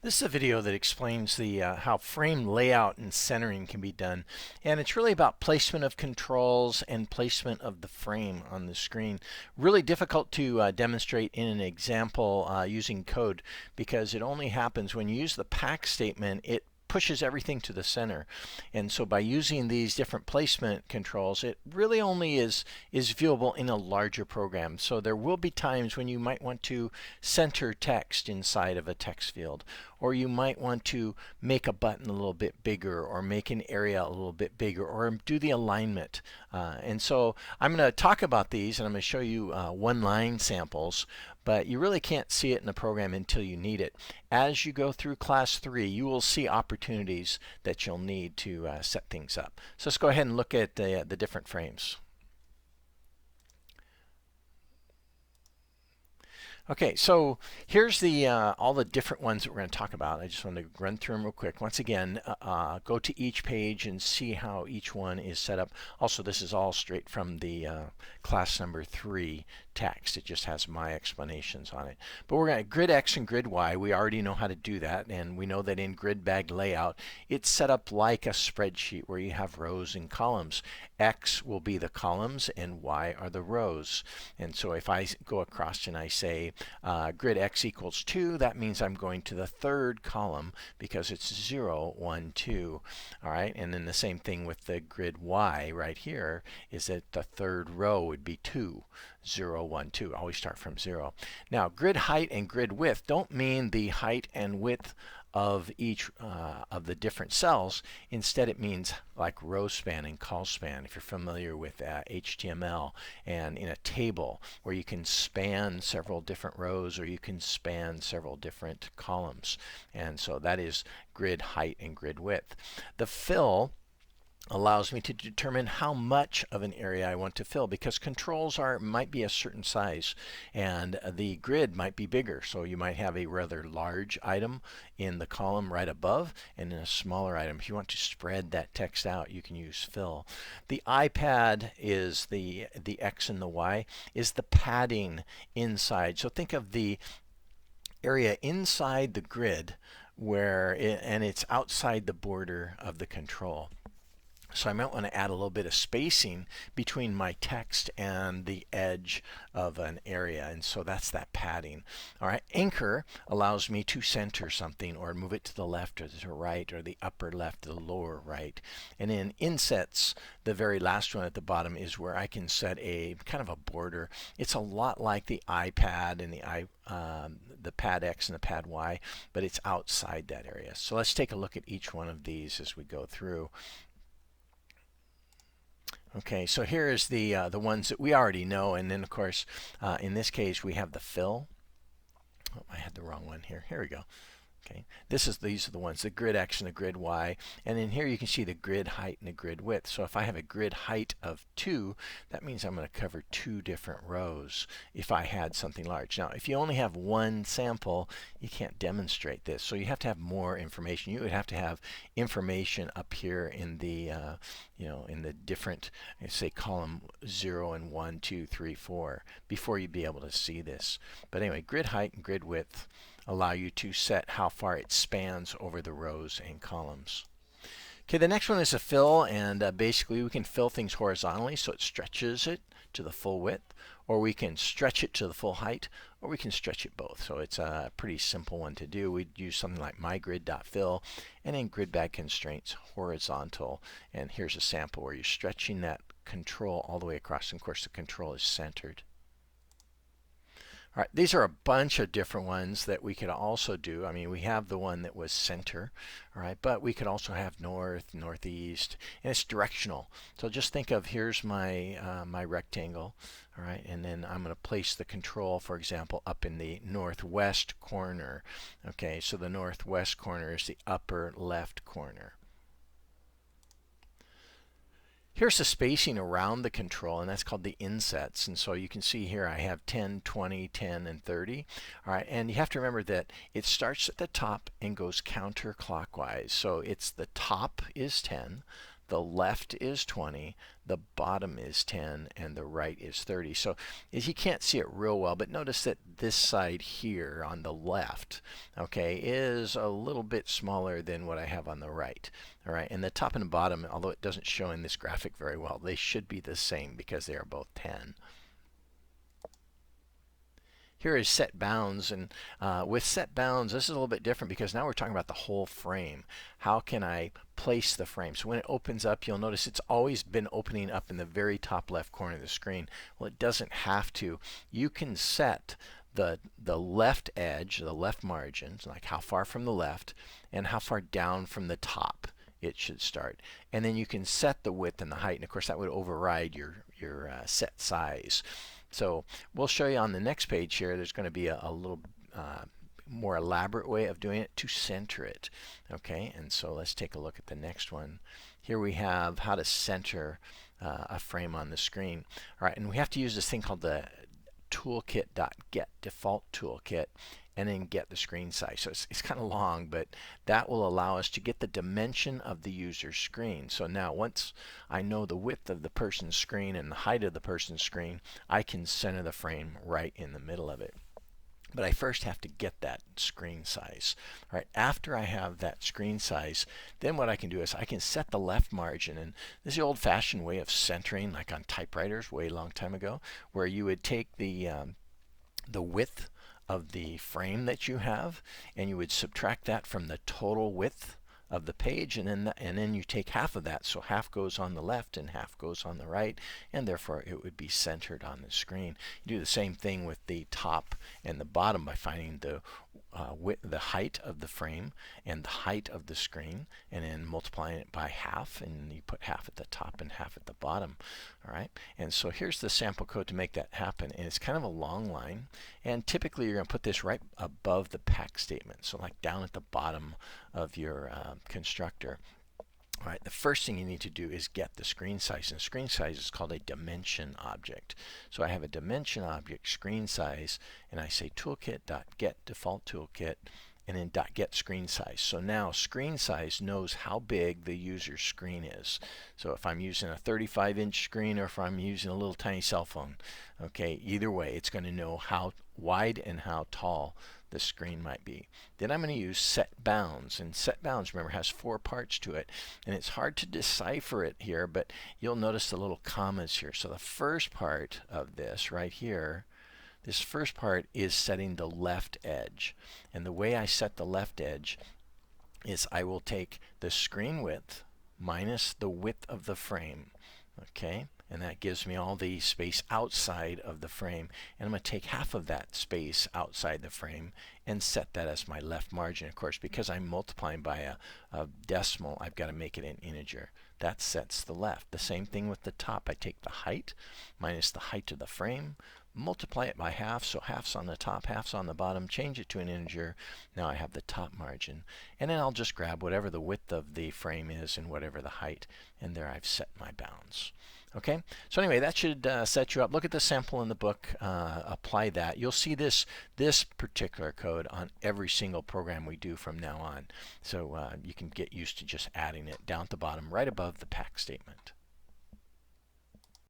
This is a video that explains the how frame layout and centering can be done, and it's really about placement of controls and placement of the frame on the screen. Really difficult to demonstrate in an example using code because it only happens when you use the pack statement. It pushes everything to the center, and so by using these different placement controls, it really only is viewable in a larger program. So there will be times when you might want to center text inside of a text field, or you might want to make a button a little bit bigger, or make an area a little bit bigger, or do the alignment. And so I'm going to talk about these, and I'm going to show you one-line samples, but you really can't see it in the program until you need it. As you go through class 3, you will see opportunities that you'll need to set things up. So let's go ahead and look at the different frames. Okay, so here's the all the different ones that we're going to talk about. I just want to run through them real quick. Once again, go to each page and see how each one is set up. Also, this is all straight from the class number 3 text. It just has my explanations on it. But we're going to grid X and grid Y. We already know how to do that, and we know that in grid bag layout, it's set up like a spreadsheet where you have rows and columns. X will be the columns and Y are the rows. And so if I go across and I say grid X equals 2, that means I'm going to the third column because it's 0, 1, 2. All right, and then the same thing with the grid Y right here is that the third row would be 2. 0, 1, 2. Always start from 0. Now, grid height and grid width don't mean the height and width of each of the different cells. Instead, it means like row span and call span, if you're familiar with HTML, and in a table where you can span several different rows or you can span several different columns. And so that is grid height and grid width. The fill allows me to determine how much of an area I want to fill, because controls might be a certain size and the grid might be bigger. So you might have a rather large item in the column right above and then a smaller item. If you want to spread that text out, you can use fill. The iPad is the X and the Y is the padding inside. So think of the area inside the grid and it's outside the border of the control. So I might want to add a little bit of spacing between my text and the edge of an area, and so that's that padding. All right, anchor allows me to center something or move it to the left or the right or the upper left or the lower right. And in insets, the very last one at the bottom is where I can set a kind of a border. It's a lot like the iPad and the pad X and the pad Y, but it's outside that area. So let's take a look at each one of these as we go through. Okay, so here is the ones that we already know, and then of course in this case we have the fill. Oh, I had the wrong one here. Here we go. Okay, these are the ones, the grid X and the grid Y, and in here you can see the grid height and the grid width. So if I have a grid height of 2, that means I'm going to cover 2 different rows if I had something large. Now, if you only have one sample, you can't demonstrate this, so you have to have more information. You would have to have information up here in the in the different, say, column 0 and 1, 2, 3, 4 before you'd be able to see this. But anyway, grid height and grid width allow you to set how far it spans over the rows and columns. Okay, the next one is a fill, and basically we can fill things horizontally so it stretches it to the full width, or we can stretch it to the full height, or we can stretch it both. So it's a pretty simple one to do. We'd use something like mygrid.fill, and in grid bag constraints, horizontal. And here's a sample where you're stretching that control all the way across, and of course the control is centered. All right, these are a bunch of different ones that we could also do. I mean, we have the one that was center, all right, but we could also have north, northeast, and it's directional. So just think of, here's my my rectangle, all right, and then I'm going to place the control, for example, up in the northwest corner. Okay, so the northwest corner is the upper left corner. Here's the spacing around the control, and that's called the insets. And so you can see here I have 10, 20, 10, and 30. All right, and you have to remember that it starts at the top and goes counterclockwise. So it's the top is 10, the left is 20, the bottom is 10, and the right is 30. So you can't see it real well, but notice that this side here on the left, okay, is a little bit smaller than what I have on the right. All right, and the top and the bottom, although it doesn't show in this graphic very well, they should be the same because they are both 10. Here is set bounds, and with set bounds, this is a little bit different because now we're talking about the whole frame. How can I place the frame? So when it opens up, you'll notice it's always been opening up in the very top left corner of the screen. Well, it doesn't have to. You can set the left edge, the left margins, like how far from the left and how far down from the top it should start. And then you can set the width and the height, and of course that would override your set size. So we'll show you on the next page here, there's going to be a little more elaborate way of doing it to center it. Okay, and so let's take a look at the next one. Here we have how to center a frame on the screen. All right, and we have to use this thing called the toolkit.get default toolkit, and then get the screen size. So it's kind of long, but that will allow us to get the dimension of the user's screen. So now once I know the width of the person's screen and the height of the person's screen, I can center the frame right in the middle of it. But I first have to get that screen size. All right, after I have that screen size, then what I can do is I can set the left margin. And this is the old-fashioned way of centering, like on typewriters way long time ago, where you would take the width of the frame that you have, and you would subtract that from the total width of the page, and then you take half of that, so half goes on the left and half goes on the right, and therefore it would be centered on the screen. You do the same thing with the top and the bottom by finding the the height of the frame and the height of the screen, and then multiplying it by half, and you put half at the top and half at the bottom. All right, and so here's the sample code to make that happen, and it's kind of a long line, and typically you're going to put this right above the pack statement, so like down at the bottom of your constructor. All right, the first thing you need to do is get the screen size, and screen size is called a dimension object. So I have a dimension object screen size, and I say toolkit.get default toolkit, and then .get screen size. So now screen size knows how big the user's screen is. So if I'm using a 35-inch screen or if I'm using a little tiny cell phone, okay, either way it's going to know how wide and how tall the screen might be. Then I'm going to use set bounds, and set bounds, remember, has 4 parts to it, and it's hard to decipher it here, but you'll notice the little commas here. So the first part of this right here, this first part is setting the left edge, and the way I set the left edge is I will take the screen width minus the width of the frame, okay, and that gives me all the space outside of the frame, and I'm going to take half of that space outside the frame and set that as my left margin. Of course, because I'm multiplying by a decimal, I've got to make it an integer. That sets the left. The same thing with the top. I take the height minus the height of the frame, multiply it by half, so half's on the top, half's on the bottom, change it to an integer. Now I have the top margin, and then I'll just grab whatever the width of the frame is and whatever the height, and there I've set my bounds. Okay, so anyway, that should set you up. Look at the sample in the book, apply that. You'll see this particular code on every single program we do from now on. So you can get used to just adding it down at the bottom right above the pack statement.